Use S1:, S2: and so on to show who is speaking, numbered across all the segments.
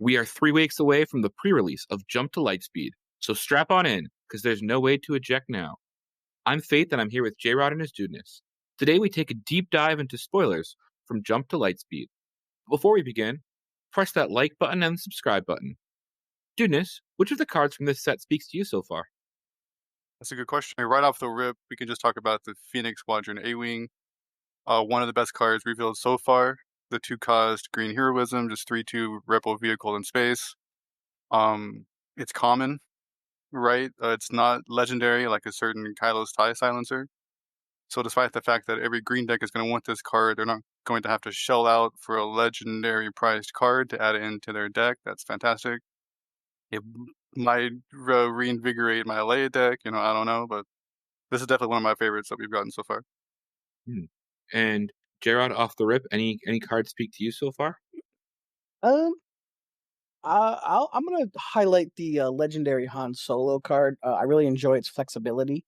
S1: We are 3 weeks away from the pre-release of Jump to Lightspeed, so strap on in, because there's no way to eject now. I'm Faith, and I'm here with Jrod and Dudeness. Today we take a deep dive into spoilers from Jump to Lightspeed. Before we begin, press that like button and subscribe button. Dudeness, which of the cards from this set speaks to you so far?
S2: That's a good question. Right off the rip, we can just talk about the Phoenix Squadron A-Wing. One of the best cards revealed so far. The 2-cost green heroism, just 3/2 rebel vehicle in space. It's common, right? It's not legendary like a certain Kylo's TIE silencer. So despite the fact that every green deck is going to want this card, they're not going to have to shell out for a legendary priced card to add it into their deck. That's fantastic. It might reinvigorate my Leia deck, I don't know, but this is definitely one of my favorites that we've gotten so far.
S1: Hmm. And Jrod, off the rip, any cards speak to you so far?
S3: Um, I'm gonna highlight the legendary Han Solo card. I really enjoy its flexibility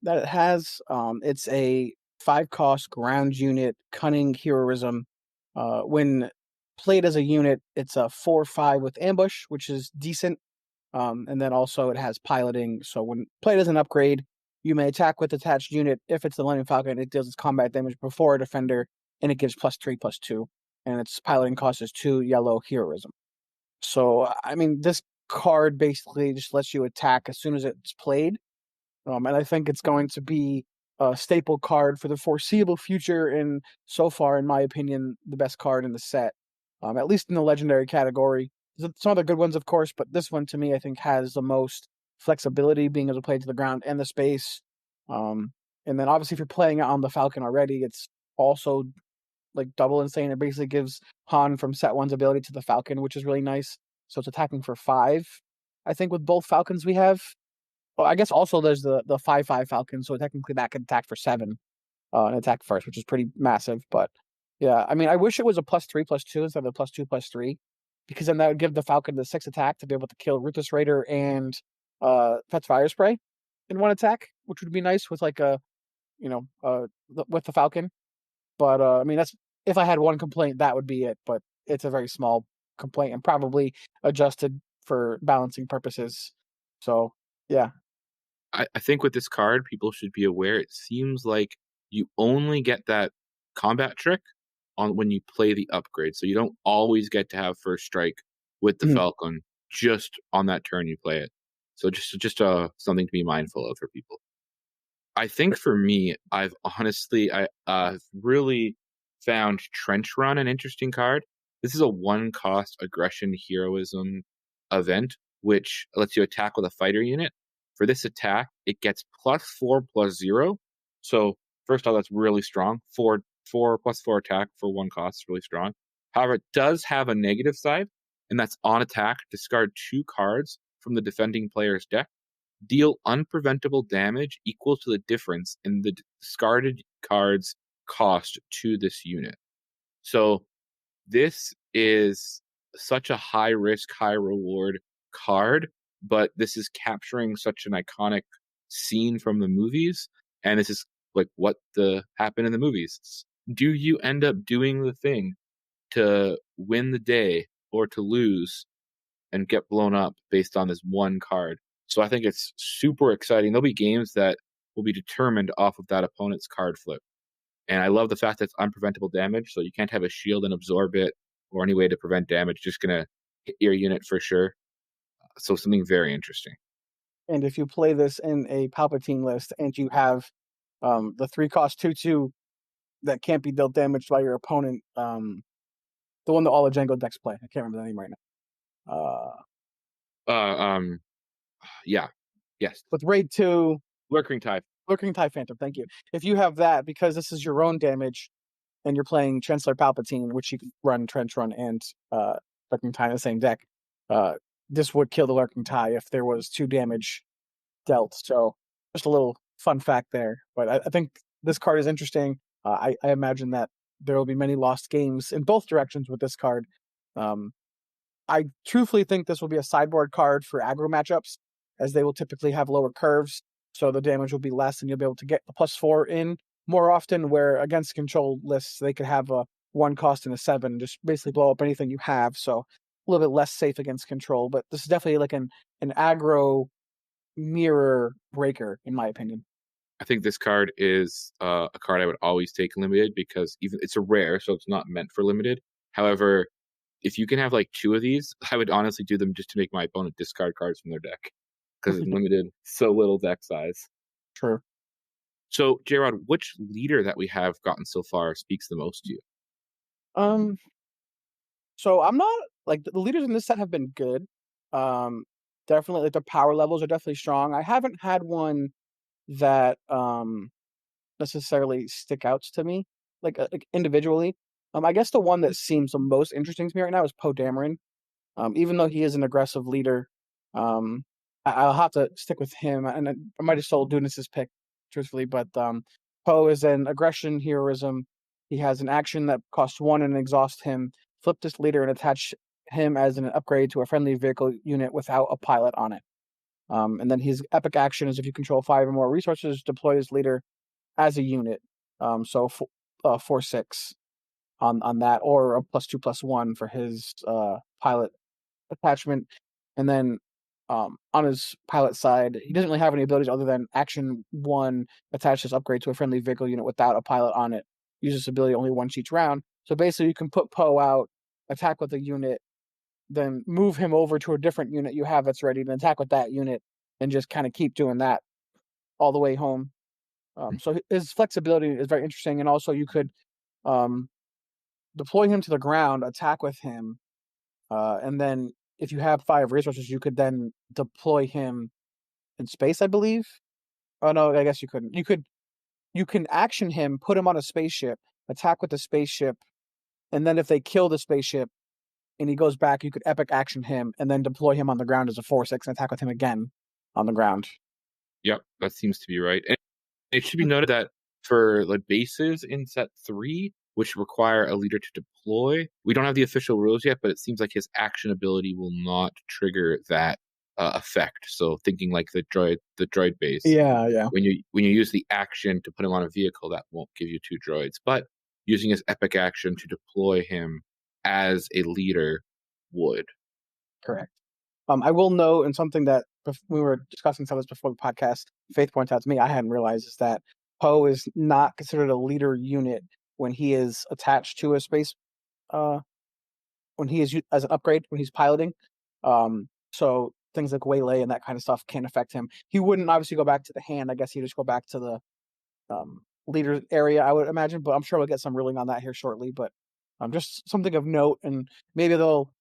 S3: that it has. It's a 5-cost ground unit, cunning heroism. When played as a unit, it's a 4/5 with ambush, which is decent. And then also it has piloting. So when played as an upgrade, you may attack with attached unit. If it's the Millennium Falcon, it deals its combat damage before a defender, and it gives +3/+2. And its piloting cost is 2 yellow heroism. So, I mean, this card basically just lets you attack as soon as it's played. And I think it's going to be a staple card for the foreseeable future. And so far, in my opinion, the best card in the set, at least in the legendary category. There's some other good ones, of course, but this one to me, I think, has the most flexibility, being able to play to the ground and the space. And then obviously, if you're playing it on the Falcon already, it's also like double insane. It basically gives Han from set one's ability to the Falcon, which is really nice. So it's attacking for 5. I think with both Falcons we have. Well, I guess also there's the 5/5 Falcon, so technically that could attack for 7 and attack first, which is pretty massive. But yeah, I mean, I wish it was a +3/+2 instead of a +2/+3, because then that would give the Falcon the 6 attack to be able to kill Ruthless Raider and Fetch Fire Spray in one attack, which would be nice with like a with the Falcon. But I mean, that's if I had one complaint, that would be it. But it's a very small complaint and probably adjusted for balancing purposes. So yeah.
S1: I think with this card, people should be aware. It seems like you only get that combat trick on when you play the upgrade, so you don't always get to have first strike with the
S3: Mhm.
S1: Falcon just on that turn you play it. So just something to be mindful of for people. I think for me, I've really found Trench Run an interesting card. This is a 1-cost aggression heroism event, which lets you attack with a fighter unit. For this attack, it gets +4/+0. So first off, that's really strong. Four plus 4 attack for 1 cost is really strong. However, it does have a negative side, and that's on attack. Discard 2 cards from the defending player's deck. Deal unpreventable damage equal to the difference in the discarded card's cost to this unit. So this is such a high risk, high reward card, but this is capturing such an iconic scene from the movies, and this is like what the happened in the movies. Do you end up doing the thing to win the day or to lose and get blown up based on this one card? So I think it's super exciting. There'll be games that will be determined off of that opponent's card flip. And I love the fact that it's unpreventable damage, so you can't have a shield and absorb it or any way to prevent damage. Just going to hit your unit for sure. So something very interesting.
S3: And if you play this in a Palpatine list and you have the 3-cost 2/2 that can't be dealt damage by your opponent, the one that all the Django decks play. I can't remember the name right now.
S1: Uh, um, yeah, yes.
S3: With Raid 2,
S1: Lurking Type.
S3: Lurking TIE Phantom, thank you. If you have that, because this is your own damage, and you're playing Chancellor Palpatine, which you can run Trench Run and Lurking TIE in the same deck, this would kill the Lurking TIE if there was 2 damage dealt. So just a little fun fact there. But I think this card is interesting. I imagine that there will be many lost games in both directions with this card. I truthfully think this will be a sideboard card for aggro matchups, as they will typically have lower curves, so the damage will be less, and you'll be able to get the +4 in more often, where against control lists, they could have a 1 cost and a 7, just basically blow up anything you have. So little bit less safe against control. But this is definitely like an aggro mirror breaker, in my opinion.
S1: I think this card is a card I would always take limited because even it's a rare, so it's not meant for limited. However, if you can have like 2 of these, I would honestly do them just to make my opponent discard cards from their deck because it's limited so little deck size.
S3: True.
S1: So, Jrod, which leader that we have gotten so far speaks the most to you?
S3: So I'm not like the leaders in this set have been good. Definitely like the power levels are definitely strong. I haven't had one that necessarily stick outs to me like individually. I guess the one that seems the most interesting to me right now is Poe Dameron. Even though he is an aggressive leader, um, I'll have to stick with him. And I might have stole Dudeness's pick, truthfully, but Poe is an aggression heroism. He has an action that costs 1 and exhaust him. Flip this leader and attach him as an upgrade to a friendly vehicle unit without a pilot on it. And then his epic action is if you control 5 or more resources, deploy this leader as a unit. So 4/6 on that, or a +2/+1 for his pilot attachment. And then on his pilot side, he doesn't really have any abilities other than action 1, attach this upgrade to a friendly vehicle unit without a pilot on it. Use this ability only once each round. So basically, you can put Poe out, attack with a unit, then move him over to a different unit you have that's ready to attack with that unit, and just kind of keep doing that all the way home. So his flexibility is very interesting, and also you could um, deploy him to the ground, attack with him, and then if you have 5 resources, you could then deploy him in space, I believe. Oh no, I guess you couldn't. You can action him, put him on a spaceship, attack with the spaceship, and then if they kill the spaceship and he goes back, you could epic action him and then deploy him on the ground as a 4/6 and attack with him again on the ground.
S1: Yep, that seems to be right. And it should be noted that for the bases in set 3, which require a leader to deploy, we don't have the official rules yet, but it seems like his action ability will not trigger that effect. So thinking like the droid base,
S3: Yeah.
S1: when you use the action to put him on a vehicle, that won't give you 2 droids. But using his epic action to deploy him as a leader would.
S3: Correct. I will note, and something that we were discussing some of this before the podcast, Faith pointed out to me, I hadn't realized, is that Poe is not considered a leader unit when he is attached to a space, when he is as an upgrade, when he's piloting. So things like waylay and that kind of stuff can't affect him. He wouldn't obviously go back to the hand. I guess he'd just go back to the leader area, I would imagine, but I'm sure we'll get some ruling on that here shortly. But just something of note, and maybe they'll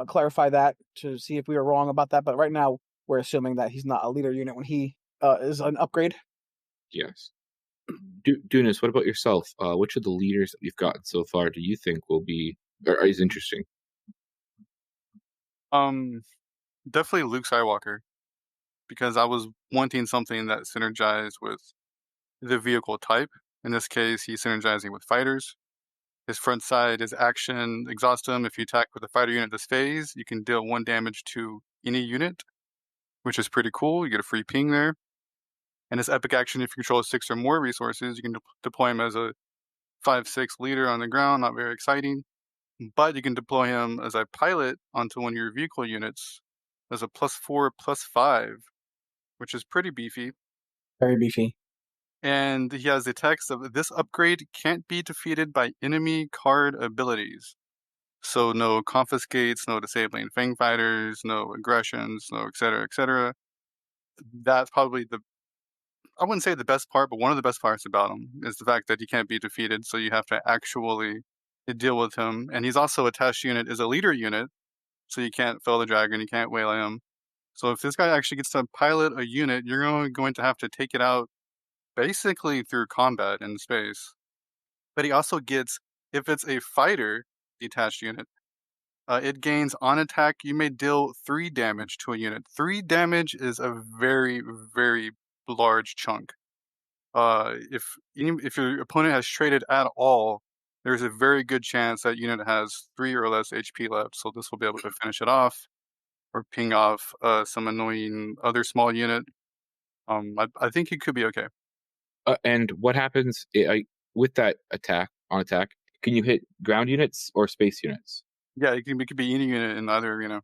S3: clarify that to see if we were wrong about that. But right now, we're assuming that he's not a leader unit when he is an upgrade.
S1: Yes. Dudeness, what about yourself? Which of the leaders that we've gotten so far do you think will be or is interesting?
S2: Definitely Luke Skywalker, because I was wanting something that synergized with the vehicle type. In this case, he's synergizing with fighters. His front side is action, exhaust him. If you attack with a fighter unit this phase, you can deal 1 damage to any unit, which is pretty cool. You get a free ping there. And his epic action, if you control 6 or more resources, you can deploy him as a 5/6 leader on the ground. Not very exciting. But you can deploy him as a pilot onto one of your vehicle units as a +4/+5, which is pretty beefy.
S3: Very beefy.
S2: And he has the text of this upgrade can't be defeated by enemy card abilities. So no confiscates, no disabling Fang fighters, no aggressions, no etc. etc. That's probably I wouldn't say the best part, but one of the best parts about him is the fact that he can't be defeated. So you have to actually deal with him. And he's also attached unit as a leader unit. So you can't fell the dragon, you can't waylay him. So if this guy actually gets to pilot a unit, you're going to have to take it out basically through combat in space. But he also gets, if it's a fighter detached unit, it gains on attack, you may deal 3 damage to a unit. 3 damage is a very, very large chunk. If your opponent has traded at all, there's a very good chance that unit has 3 or less HP left. So this will be able to finish it off or ping off some annoying other small unit. I think it could be okay.
S1: And what happens with that attack on attack? Can you hit ground units or space units?
S2: Yeah, it could be any unit in either arena.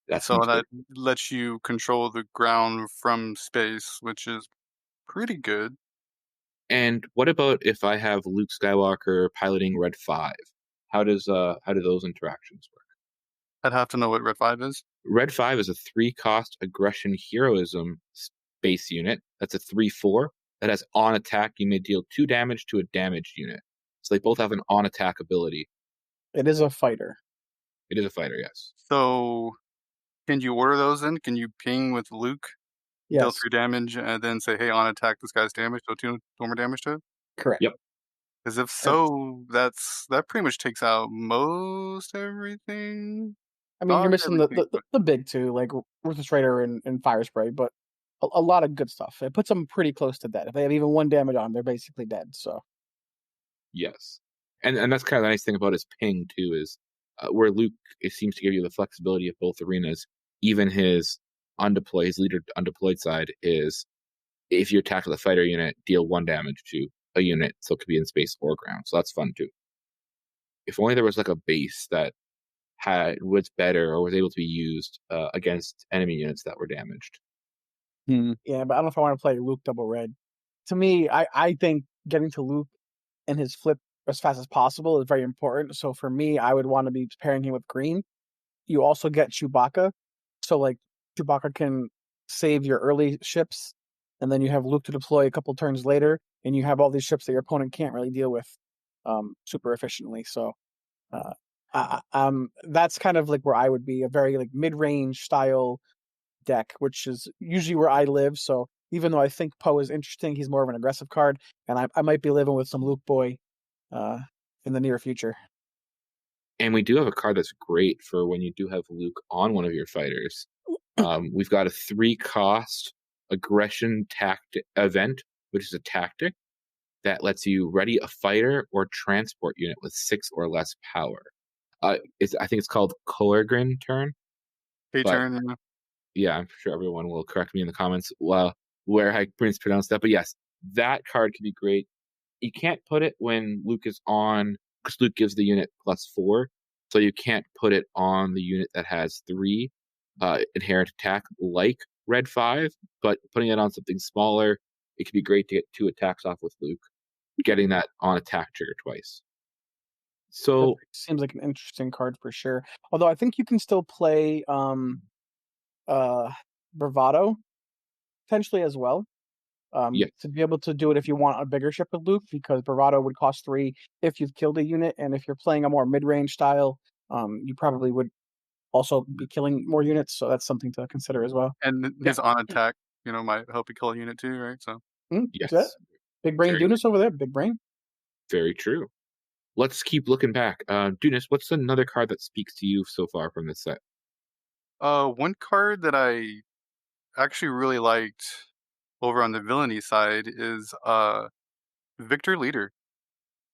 S1: That
S2: So
S1: seems good.
S2: that lets you control the ground from space, which is pretty good.
S1: And what about if I have Luke Skywalker piloting Red 5? How do those interactions work?
S2: I'd have to know what Red 5 is.
S1: Red 5 is a 3-cost aggression heroism space unit. That's a 3/4 that has on attack. You may deal 2 damage to a damaged unit. So they both have an on attack ability.
S3: It is a fighter.
S1: It is a fighter, yes.
S2: So can you order those in? Can you ping with Luke, deal
S3: Yes,
S2: 3 damage, and then say, "Hey, on attack, this guy's damaged, so 2 more damage to it"?
S3: correct.
S1: Yep.
S2: Because if
S3: And
S2: so, that pretty much takes out most everything.
S3: I mean, you're
S2: Not
S3: missing
S2: everything, but
S3: the big two, like Ruthless Raider and Fire Spray, but a lot of good stuff. It puts them pretty close to dead. If they have even 1 damage on, they're basically dead. So
S1: Yes. And that's kind of the nice thing about his ping too is where Luke it seems to give you the flexibility of both arenas. Even his his leader undeployed side is if you attack with a fighter unit, deal 1 damage to a unit, so it could be in space or ground. So that's fun too. If only there was like a base that was better or was able to be used against enemy units that were damaged.
S3: yeah, but I don't know if I want to play Luke double red. To me, I think getting to Luke and his flip as fast as possible is very important. So for me, I would want to be pairing him with green. You also get Chewbacca, so like Chewbacca can save your early ships, and then you have Luke to deploy a couple turns later, and you have all these ships that your opponent can't really deal with super efficiently. So that's kind of like where I would be, a very like mid-range style deck, which is usually where I live. So even though I think Poe is interesting, he's more of an aggressive card, and I might be living with some Luke boy uh, in the near future.
S1: And we do have a card that's great for when you do have Luke on one of your fighters. We've got a 3-cost aggression tactic event, which is a tactic that lets you ready a fighter or transport unit with 6 or less power. I think it's called Colorgrin turn, but
S2: K-turn, yeah.
S1: yeah, I'm sure everyone will correct me in the comments where I mispronounce that. But yes, that card could be great. You can't put it when Luke is on because Luke gives the unit +4, so you can't put it on the unit that has 3 inherent attack like Red 5. But putting it on something smaller, it could be great to get 2 attacks off with Luke, getting that on attack trigger twice.
S3: That
S1: So
S3: seems like an interesting card for sure. Although I think you can still play uh Bravado potentially as well.
S1: yes,
S3: To be able to do it if you want a bigger ship with Luke, because Bravado would cost 3 if you've killed a unit, and if you're playing a more mid-range style, you probably would also be killing more units, so that's something to consider as well.
S2: And
S1: yeah,
S2: his on attack, might help you kill a unit too, right? So
S3: That
S1: yes,
S3: big brain
S1: very
S3: Dudeness over there, big brain.
S1: very true. Let's keep looking back. Dudeness, what's another card that speaks to you so far from this set?
S2: one card that I actually really liked over on the villainy side is Victor Leader.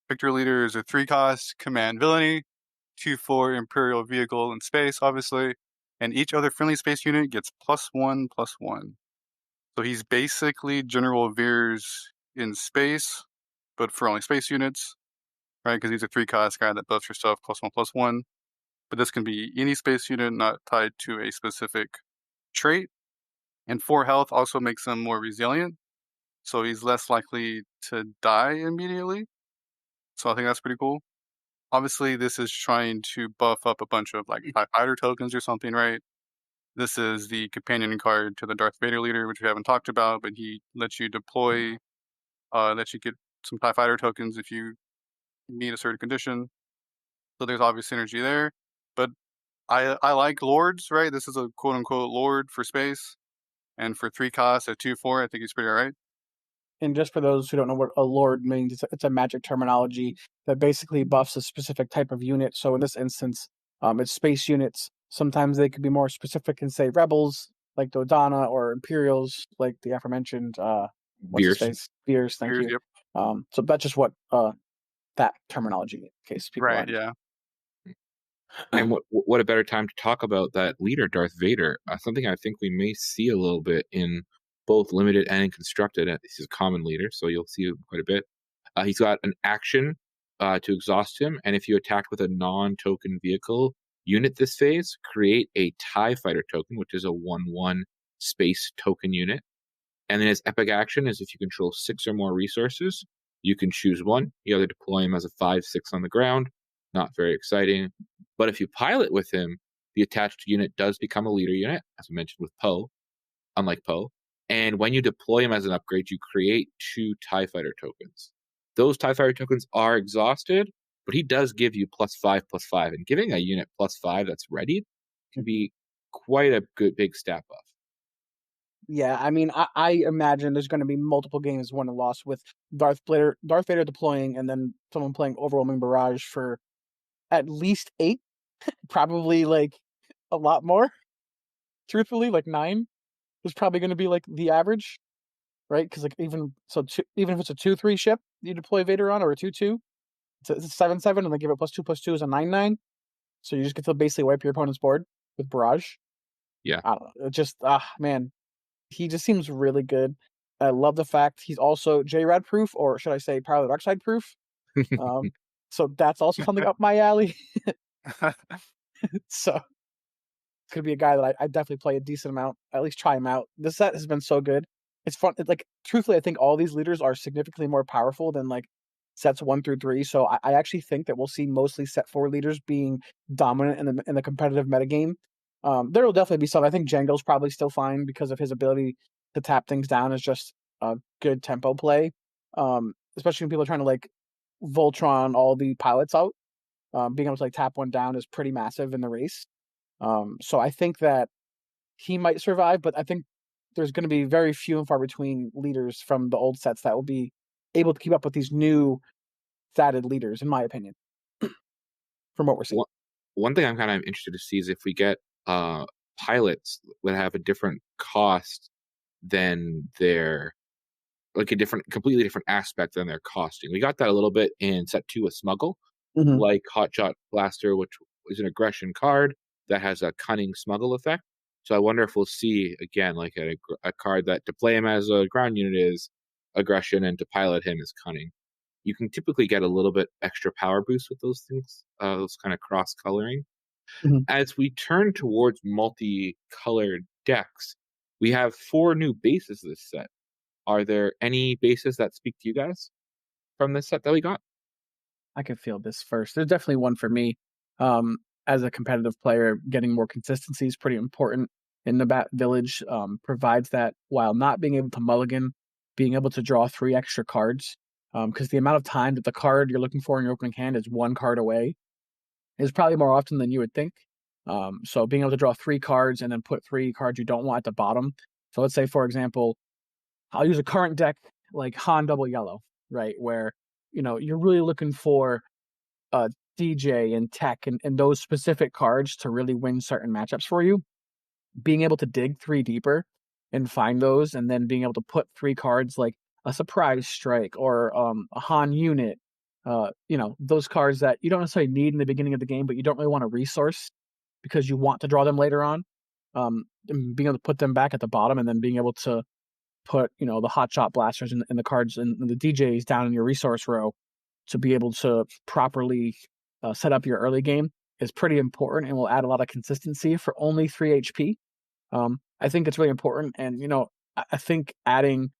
S2: Victor Leader is a 3-cost command villainy, 2/4 Imperial vehicle in space, obviously, and each other friendly space unit gets +1/+1. So he's basically General Veers in space, but for only space units, right? Because he's a 3-cost guy that buffs yourself +1/+1. But this can be any space unit not tied to a specific trait. And 4 health also makes him more resilient, so he's less likely to die immediately. So I think that's pretty cool. Obviously, this is trying to buff up a bunch of like TIE fighter tokens or something, right? This is the companion card to the Darth Vader leader, which we haven't talked about, but he lets you deploy, lets you get some TIE fighter tokens if you meet a certain condition. So there's obvious synergy there. But I like lords, right? This is a quote unquote lord for space. And for 3 costs at 2/4, I think he's pretty alright.
S3: And just for those who don't know what a lord means, it's a magic terminology that basically buffs a specific type of unit. So in this instance, it's space units. Sometimes they could be more specific and say rebels, like Dodana, or Imperials, like the aforementioned what's his
S1: Veers.
S3: face? Veers, thank
S2: Here's
S3: you.
S2: yep.
S3: So that's just what that terminology, in case people
S2: Right,
S3: aren't.
S2: yeah.
S1: And what a better time to talk about that leader, Darth Vader? Something I think we may see a little bit in both limited and in constructed. He's a common leader, so you'll see him quite a bit. He's got an action to exhaust him, and if you attack with a non-token vehicle, unit this phase, create a TIE Fighter token, which is a 1/1 space token unit. And then his epic action is if you control 6 or more resources, you can choose one. You either deploy him as a 5/6 on the ground, not very exciting. But if you pilot with him, the attached unit does become a leader unit, as I mentioned with Poe, unlike Poe. And when you deploy him as an upgrade, you create 2 TIE Fighter tokens. Those TIE Fighter tokens are exhausted, but he does give you +5/+5. And giving a unit +5 that's ready can be quite a good big stat buff.
S3: Yeah, I mean, I imagine there's going to be multiple games won and lost with Darth Vader deploying, and then someone playing Overwhelming Barrage for at least 8, probably like a lot more. Truthfully, like 9 is probably going to be like the average, right? Because like even if it's a 2/3 ship you deploy Vader on, or a 2/2, it's a 7/7, and they give it +2/+2 is a 9/9. So you just get to basically wipe your opponent's board with Barrage.
S1: Yeah.
S3: I don't know. It just man, he just seems really good. I love the fact he's also Jrad proof, or should I say Power of the Dark Side proof. So that's also something up my alley. So it's gonna be a guy that I definitely play a decent amount, at least try him out. This set has been so good. It's fun. It's like, truthfully, I think all these leaders are significantly more powerful than like sets 1 through 3. So I actually think that we'll see mostly set 4 leaders being dominant in the competitive metagame. There will definitely be some. I think Django's probably still fine because of his ability to tap things down as just a good tempo play. Especially when people are trying to like Voltron all the pilots out. Being able to like tap one down is pretty massive in the race. So I think that he might survive, but I think there's going to be very few and far between leaders from the old sets that will be able to keep up with these new thatted leaders, in my opinion, from what we're seeing.
S1: One thing I'm kind of interested to see is if we get pilots that have a different cost than their, like a completely different aspect than their costing. We got that a little bit in set 2 with Smuggle, like Hotshot Blaster, which is an aggression card that has a cunning smuggle effect. So I wonder if we'll see again like a card that to play him as a ground unit is aggression, and to pilot him is cunning. You can typically get a little bit extra power boost with those things, those kind of cross coloring. As we turn towards multicolored decks, we have 4 new bases this set. Are there any bases that speak to you guys from this set that we got?
S3: I can feel this first. There's definitely one for me. As a competitive player, getting more consistency is pretty important in the Bat Village. Provides that while not being able to mulligan, being able to draw 3 extra cards. Because the amount of time that the card you're looking for in your opening hand is 1 card away is probably more often than you would think. So being able to draw 3 cards and then put 3 cards you don't want at the bottom. So let's say, for example, I'll use a current deck like Han Double Yellow, right? Where, you're really looking for DJ and Tech and those specific cards to really win certain matchups for you. Being able to dig 3 deeper and find those, and then being able to put 3 cards like a Surprise Strike or a Han unit, those cards that you don't necessarily need in the beginning of the game, but you don't really want to resource because you want to draw them later on. And being able to put them back at the bottom, and then being able to put the Hotshot Blasters and the cards and the DJs down in your resource row to be able to properly set up your early game is pretty important, and will add a lot of consistency for only 3 HP. I think it's really important, and I think adding,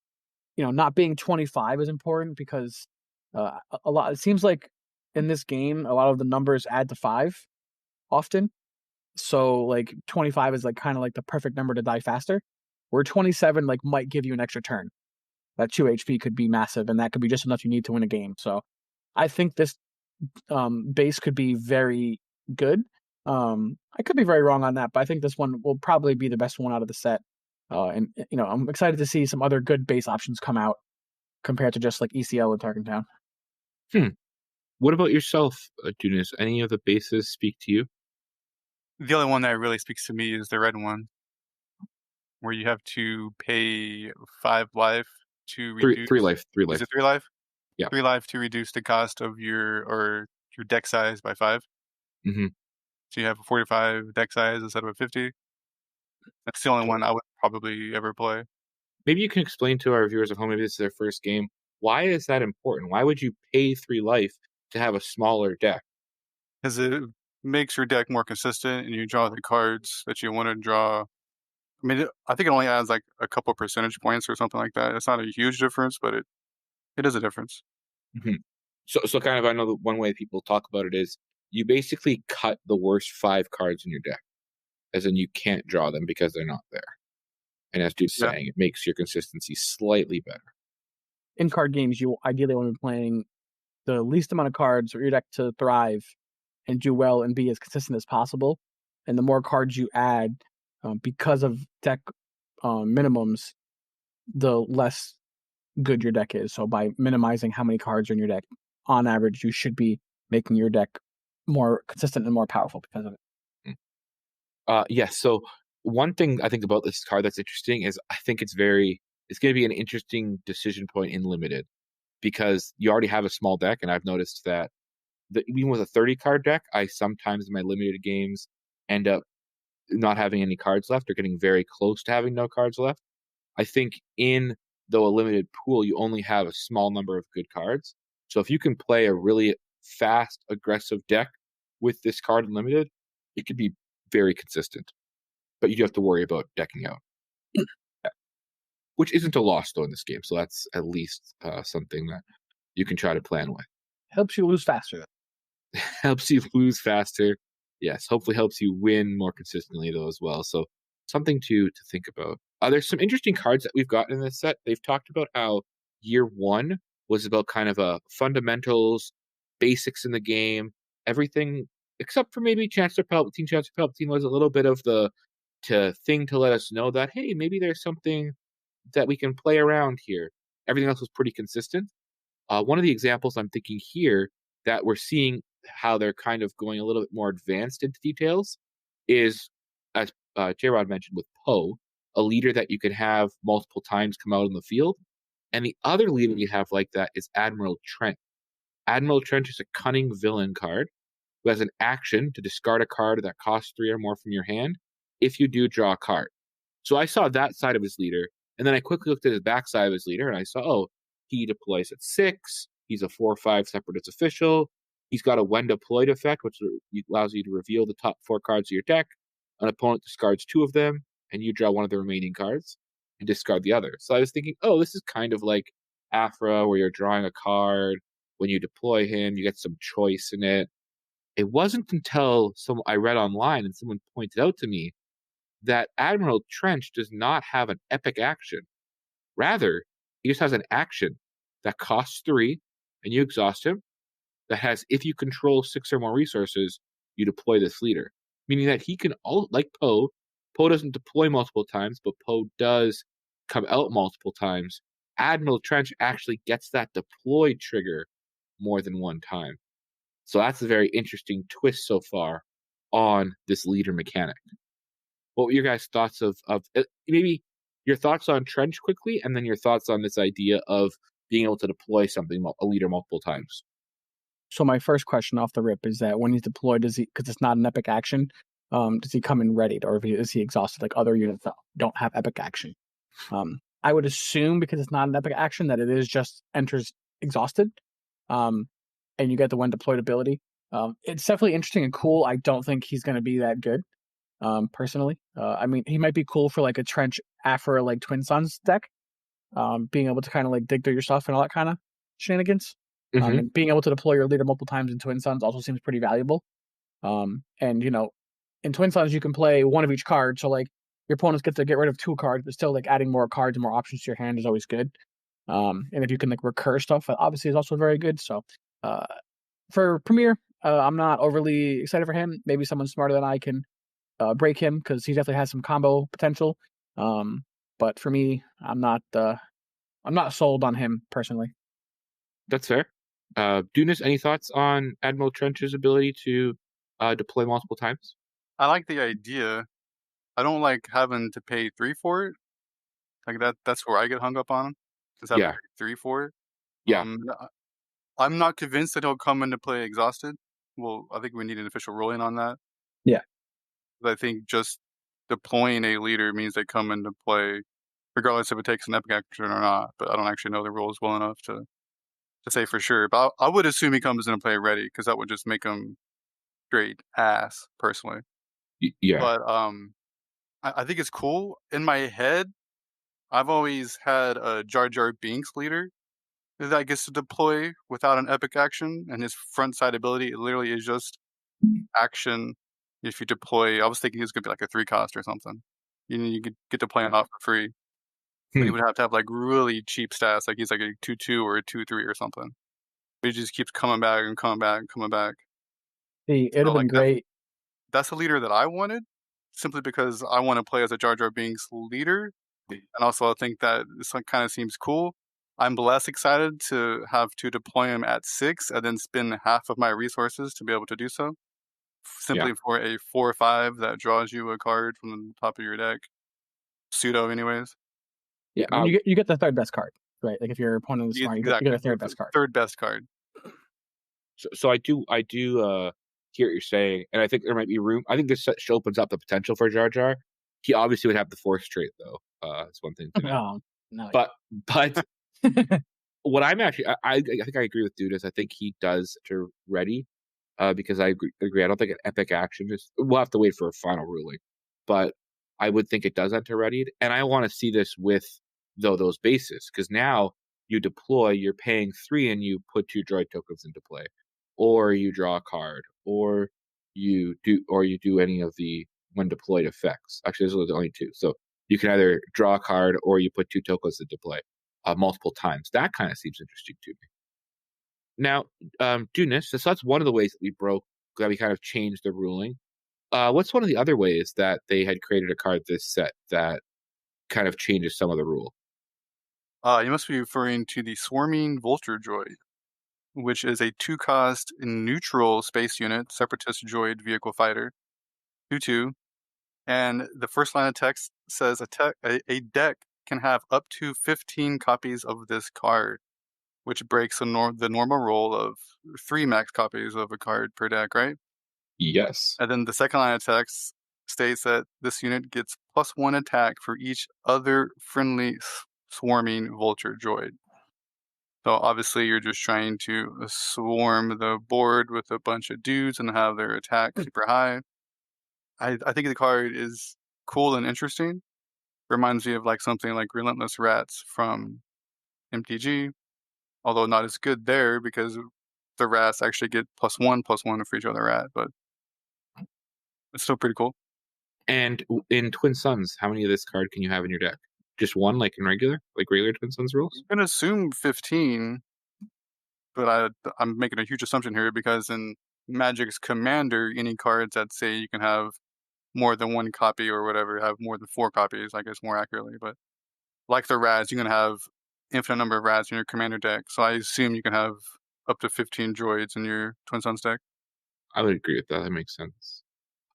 S3: not being 25 is important because a lot. It seems like in this game, a lot of the numbers add to 5 often. So like 25 is like kind of like the perfect number to die faster, where 27 like might give you an extra turn. That 2 HP could be massive, and that could be just enough you need to win a game. So I think this base could be very good. I could be very wrong on that, but I think this one will probably be the best one out of the set. And I'm excited to see some other good base options come out compared to just like ECL and Tarkentown.
S1: What about yourself, Dudeness? Any of the bases speak to you?
S2: The only one that really speaks to me is the red one, where you have to pay 5 life to reduce
S1: 3 life. 3
S2: Is
S1: life.
S2: it 3 life?
S1: Yeah.
S2: 3 life to reduce the cost of your deck size by 5.
S1: Mm-hmm.
S2: So you have a 45 deck size instead of a 50. That's the only one I would probably ever play.
S1: Maybe you can explain to our viewers at home, maybe this is their first game, why is that important? Why would you pay 3 life to have a smaller deck?
S2: Because makes your deck more consistent, and you draw the cards that you want to draw. I mean, I think it only adds like a couple percentage points or something like that. It's not a huge difference, but it is a difference.
S1: Mhm. So kind of I know the one way people talk about it is you basically cut the worst 5 cards in your deck, as in you can't draw them because they're not there. And as Dude's
S2: Yeah.
S1: saying, it makes your consistency slightly better.
S3: In card games, you ideally want to be playing the least amount of cards for your deck to thrive and do well and be as consistent as possible. And the more cards you add, because of deck minimums, the less good your deck is. So by minimizing how many cards are in your deck, on average, you should be making your deck more consistent and more powerful because of it.
S1: Yes. So one thing I think about this card that's interesting is I think it's going to be an interesting decision point in limited because you already have a small deck, and I've noticed that even with a 30 card deck, I sometimes in my limited games end up not having any cards left or getting very close to having no cards left. I think in though a limited pool, you only have a small number of good cards. So if you can play a really fast, aggressive deck with this card in limited, it could be very consistent. But you do have to worry about decking out, which isn't a loss though in this game. So that's at least something that you can try to plan with.
S3: Helps you lose faster.
S1: Helps you lose faster. Yes, hopefully helps you win more consistently though as well. So something to think about. There's some interesting cards that we've gotten in this set. They've talked about how year one was about kind of a fundamentals, basics in the game, everything except for maybe Chancellor Palpatine. Chancellor Palpatine was a little bit of the thing to let us know that hey, maybe there's something that we can play around here. Everything else was pretty consistent. One of the examples I'm thinking here that we're seeing how they're kind of going a little bit more advanced into details is, as Jrod mentioned, with Poe, a leader that you can have multiple times come out in the field. And the other leader you have like that is Admiral Trent. Admiral Trent is a cunning villain card who has an action to discard a card that costs 3 or more from your hand. If you do, draw a card. So I saw that side of his leader, and then I quickly looked at his backside of his leader, and I saw, oh, he deploys at 6. He's a 4/5 separatist official. He's got a when deployed effect, which allows you to reveal the top 4 cards of your deck. An opponent discards 2 of them, and you draw one of the remaining cards and discard the other. So I was thinking, oh, this is kind of like Afra, where you're drawing a card. When you deploy him, you get some choice in it. It wasn't until I read online and someone pointed out to me that Admiral Trench does not have an epic action. Rather, he just has an action that costs 3 and you exhaust him. That has, if you control 6 or more resources, you deploy this leader. Meaning that he can, like Poe, Poe doesn't deploy multiple times, but Poe does come out multiple times. Admiral Trench actually gets that deployed trigger more than one time. So that's a very interesting twist so far on this leader mechanic. What were your guys' thoughts of maybe your thoughts on Trench quickly, and then your thoughts on this idea of being able to deploy something, a leader, multiple times?
S3: So my first question off the rip is that when he's deployed, does he, because it's not an epic action, does he come in readied, or is he exhausted like other units that don't have epic action? I would assume because it's not an epic action that it is just enters exhausted, and you get the when deployed ability. It's definitely interesting and cool. I don't think he's going to be that good, personally. I mean, he might be cool for like a Trench Afra like Twin Suns deck, being able to kind of like dig through your stuff and all that kind of shenanigans.
S1: Mm-hmm.
S3: And being able to deploy your leader multiple times in Twin Suns also seems pretty valuable. And you know, in Twin Suns you can play one of each card, so like your opponents get to get rid of 2 cards, but still like adding more cards and more options to your hand is always good. And if you can like recur stuff, that obviously is also very good. So for Premier, I'm not overly excited for him. Maybe someone smarter than I can break him because he definitely has some combo potential. But for me, I'm not sold on him personally.
S1: That's fair. Dudeness, any thoughts on Admiral Trench's ability to deploy multiple times?
S2: I like the idea. I don't like having to pay 3 for it. Like that's where I get hung up on. Just having to
S1: Yeah.
S2: pay 3 for it.
S1: Yeah.
S2: I'm not convinced that he'll come into play exhausted. Well, I think we need an official ruling on that.
S3: Yeah.
S2: But I think just deploying a leader means they come into play, regardless if it takes an epic action or not. But I don't actually know the rules well enough to say for sure. But I would assume he comes into play ready because that would just make him straight ass personally.
S1: Yeah.
S2: But I think it's cool. In my head, I've always had a Jar Jar Binks leader that gets to deploy without an epic action, and his front side ability literally is just action. If you deploy, I was thinking he was gonna be like a 3 cost or something. You could get to play him off for free, but he
S1: Hmm.
S2: would have to have like really cheap stats, like he's like a 2/2 or a 2/3 or something. But he just keeps coming back and coming back and coming back.
S3: See, it'd
S2: So
S3: have been
S2: like
S3: great.
S2: that's the leader that I wanted, simply because I want to play as a Jar Jar Binks leader, and also I think that this one kind of seems cool. I'm less excited to have to deploy him at 6 and then spend half of my resources to be able to do so,
S1: Yeah.
S2: simply for a 4 or 5 that draws you a card from the top of your deck. Pseudo, anyways.
S3: Yeah, I mean, you get the third best card, right? Like if your opponent is smart, you get
S2: Exactly.
S3: a third best card.
S2: Third best card.
S1: So I do hear what you're saying, and I think there might be room. I think this set opens up the potential for Jar Jar. He obviously would have the force trait though. It's one thing to know.
S3: Oh no,
S1: But what I'm actually I think I agree with Dudeness. I think he does to ready. Because I agree. I don't think an epic action is. We'll have to wait for a final ruling, but I would think it does enter readied, and I want to see this with those bases because now you deploy, you're paying 3, and you put 2 droid tokens into play, or you draw a card, or you do any of the when deployed effects. Actually, those are the only 2. So you can either draw a card or you put 2 tokens into play multiple times. That kind of seems interesting to me. Now, Dudeness, so that's one of the ways that we kind of changed the ruling. What's one of the other ways that they had created a card this set that kind of changes some of the rule?
S2: You must be referring to the Swarming Vulture Droid, which is a 2 cost neutral space unit, separatist droid vehicle fighter, 2/2. And the first line of text says a deck can have up to 15 copies of this card, which breaks the normal rule of 3 max copies of a card per deck, right?
S1: Yes.
S2: And then the second line of text states that this unit gets +1 attack for each other friendly swarming vulture droid. So obviously you're just trying to swarm the board with a bunch of dudes and have their attack super high. I think the card is cool and interesting. Reminds me of like something like Relentless Rats from MTG, although not as good there because the rats actually get +1/+1 for each other rat, but it's still pretty cool.
S1: And in Twin Suns, how many of this card can you have in your deck? Just one, like in regular Twin Suns rules?
S2: I'm gonna assume 15, but I'm making a huge assumption here because in Magic's Commander, any cards that say you can have more than 1 copy or whatever have more than 4 copies, I guess more accurately. But like the rats, you can have infinite number of rats in your commander deck. So I assume you can have up to 15 droids in your Twin Suns deck.
S1: I would agree with that. That makes sense.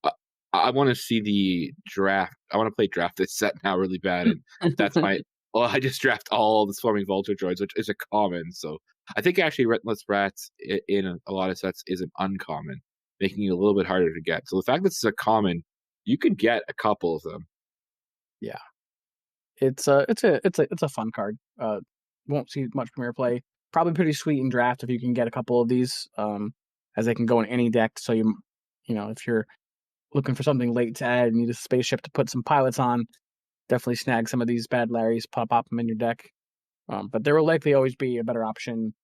S1: Uh, I want to see the draft. I want to play draft this set now really bad, and that's my. Well, I just draft all the Swarming Vulture droids, which is a common. So I think actually Relentless Rats in a lot of sets is an uncommon, making it a little bit harder to get. So the fact that this is a common, you could get a couple of them.
S3: yeah, it's a fun card. Won't see much premier play. Probably pretty sweet in draft if you can get a couple of these, as they can go in any deck. So if you're looking for something late to add, and need a spaceship to put some pilots on, definitely snag some of these bad Larrys, pop them in your deck. But there will likely always be a better option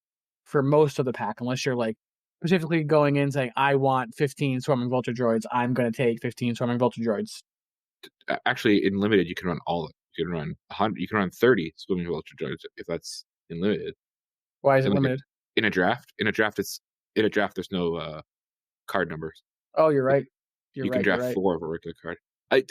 S3: for most of the pack, unless you're like specifically going in saying, I want 15 Swarming Vulture Droids, I'm going to take 15 Swarming Vulture Droids.
S1: Actually, in limited, you can run all of it. You can run 100. You can run 30 Swarming Vulture droids if that's in limited.
S3: Why is it
S1: And
S3: limited?
S1: in a draft, there's no card numbers.
S3: Oh, you're right.
S1: You can draft 4 of a regular card.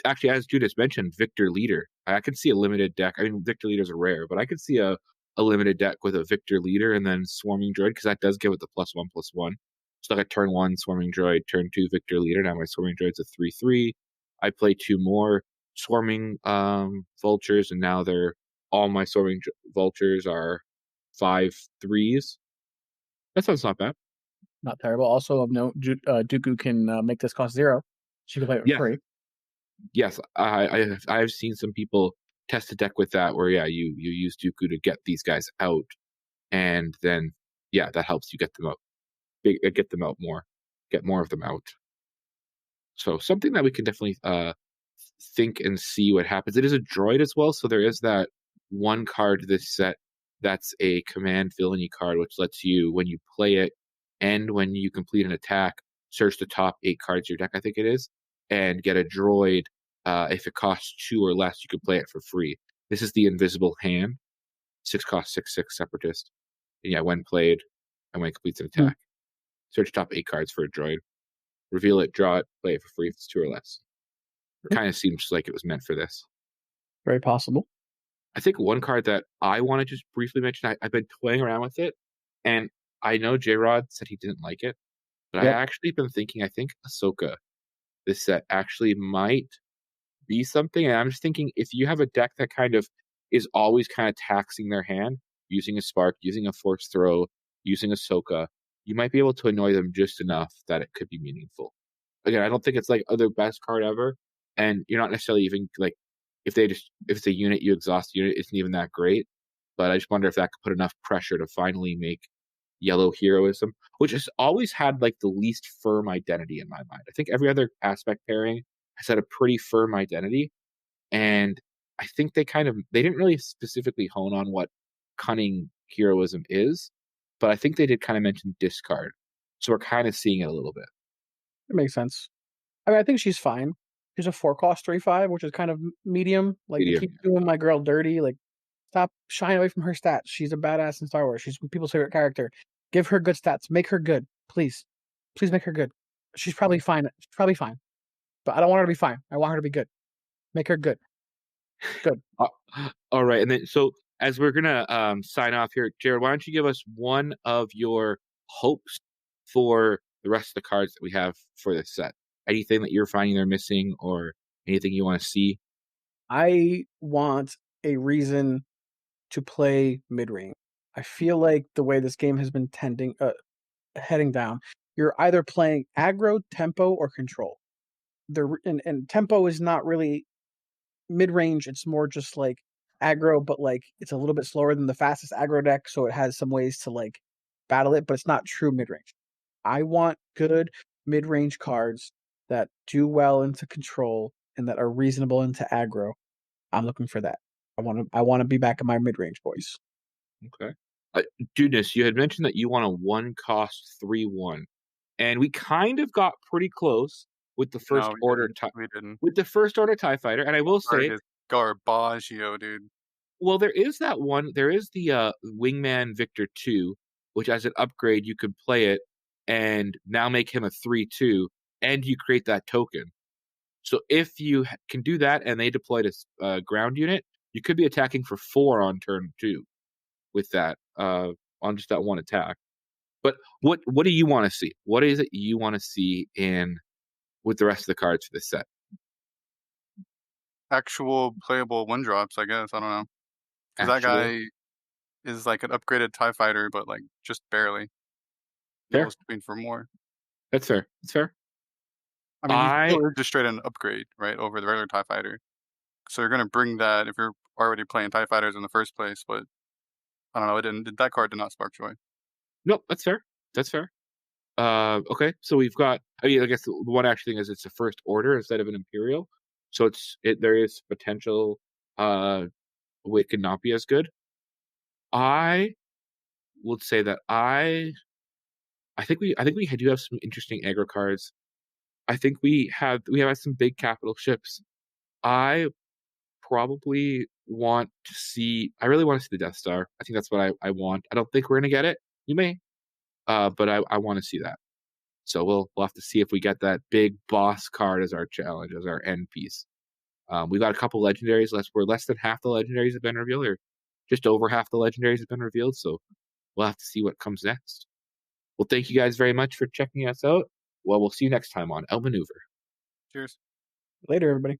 S1: Actually, as Judas mentioned, Victor Leader. I could see a limited deck. I mean, Victor Leaders are rare, but I could see a limited deck with a Victor Leader and then Swarming Droid because that does give it the +1/+1. So like a turn 1 Swarming Droid, turn 2 Victor Leader. Now my Swarming Droid's a 3/3. I play 2 more Swarming Vultures, and now all my Swarming Vultures are 5/3s. That sounds not bad.
S3: Not terrible. Also of note, Dooku can make this cost 0. She can play it for free.
S1: Yes, I've seen some people test a deck with that where you use Dooku to get these guys out, and then that helps you get them out, get more of them out. So something that we can definitely think and see what happens. It is a droid as well, so there is that one card this set that's a command villainy card, which lets you, when you play it and when you complete an attack, search the top 8 cards of your deck, I think it is, and get a droid. If it costs 2 or less, you can play it for free. This is the Invisible Hand, 6 cost 6/6 Separatist. And yeah, when played and when it completes an
S3: Hmm.
S1: attack, search top 8 cards for a droid, reveal it, draw it, play it for free if it's 2 or less. It kind of seems like it was meant for this.
S3: Very possible.
S1: I think one card that I want to just briefly mention, I've been toying around with it, and I know Jrod said he didn't like it, but I
S3: Yep.
S1: actually been thinking, I think Ahsoka, this set actually might be something. And I'm just thinking, if you have a deck that kind of is always kind of taxing their hand, using a spark, using a force throw, using Ahsoka, you might be able to annoy them just enough that it could be meaningful. Again, I don't think it's like the best card ever, and you're not necessarily even like if it's a unit you exhaust the unit, isn't even that great. But I just wonder if that could put enough pressure to finally make yellow heroism, which has always had like the least firm identity in my mind. I think every other aspect pairing has had a pretty firm identity, and I think they didn't really specifically hone on what cunning heroism is, but I think they did kind of mention discard. So we're kind of seeing it a little bit.
S3: It makes sense. I mean, I think she's fine. She's a 4-cost 3/5, which is kind of medium. Like, they
S1: Medium.
S3: keep doing my girl dirty. Like, stop shying away from her stats. She's a badass in Star Wars. She's people's favorite character. Give her good stats. Make her good, please. Please make her good. She's probably fine. She's probably fine, but I don't want her to be fine. I want her to be good. Make her good. Good.
S1: Uh, all right, and then so as we're gonna sign off here, Jared, why don't you give us one of your hopes for the rest of the cards that we have for this set? Anything that you're finding they're missing, or anything you want to see?
S3: I want a reason to play mid-range. I feel like the way this game has been heading down, you're either playing aggro, tempo, or control. And tempo is not really mid-range. It's more just like aggro, but like it's a little bit slower than the fastest aggro deck, so it has some ways to like battle it, but it's not true mid-range. I want good mid-range cards that do well into control and that are reasonable into aggro. I'm looking for that. I want to be back in my mid-range boys.
S1: Okay. Dudeness, you had mentioned that you want a 1-cost 3/1, and we kind of got pretty close with the first
S2: No, we
S1: order
S2: didn't. We didn't.
S1: TIE fighter, and I will
S2: Card
S1: say,
S2: is garbaggio, dude.
S1: well, there is that one. There is the Wingman Victor 2, which as an upgrade you could play it and now make him a 3/2, and you create that token. So if you can do that and they deploy this ground unit, you could be attacking for 4 on turn 2 with that on just that one attack. But what do you want to see? What is it you want to see in with the rest of the cards for this set?
S2: Actual playable one drops, I guess. I don't know. Because that
S1: Actual
S2: guy is like an upgraded TIE fighter, but like just barely. People
S1: fair.
S2: hoping for more.
S1: That's fair. That's fair.
S2: I mean, he
S1: I
S2: still is just straight an upgrade, right, over the regular TIE fighter. So you're gonna bring that if you're already playing TIE fighters in the first place, but I don't know, it didn't that card did not spark joy.
S1: Nope, that's fair. That's fair. Okay, so we've got. I mean, I guess the one actually thing is it's a first order instead of an imperial, so there is potential. It could not be as good. I would say that I think we do have some interesting aggro cards. I think we have some big capital ships. I probably want to see. I really want to see the Death Star. I think that's what I want. I don't think we're gonna get it. You may, but I want to see that. So we'll have to see if we get that big boss card as our challenge, as our end piece. We got a couple legendaries. We're less than half the legendaries have been revealed, or just over half the legendaries have been revealed. So we'll have to see what comes next. Well, thank you guys very much for checking us out. Well, we'll see you next time on Outmaneuver.
S2: Cheers.
S3: Later, everybody.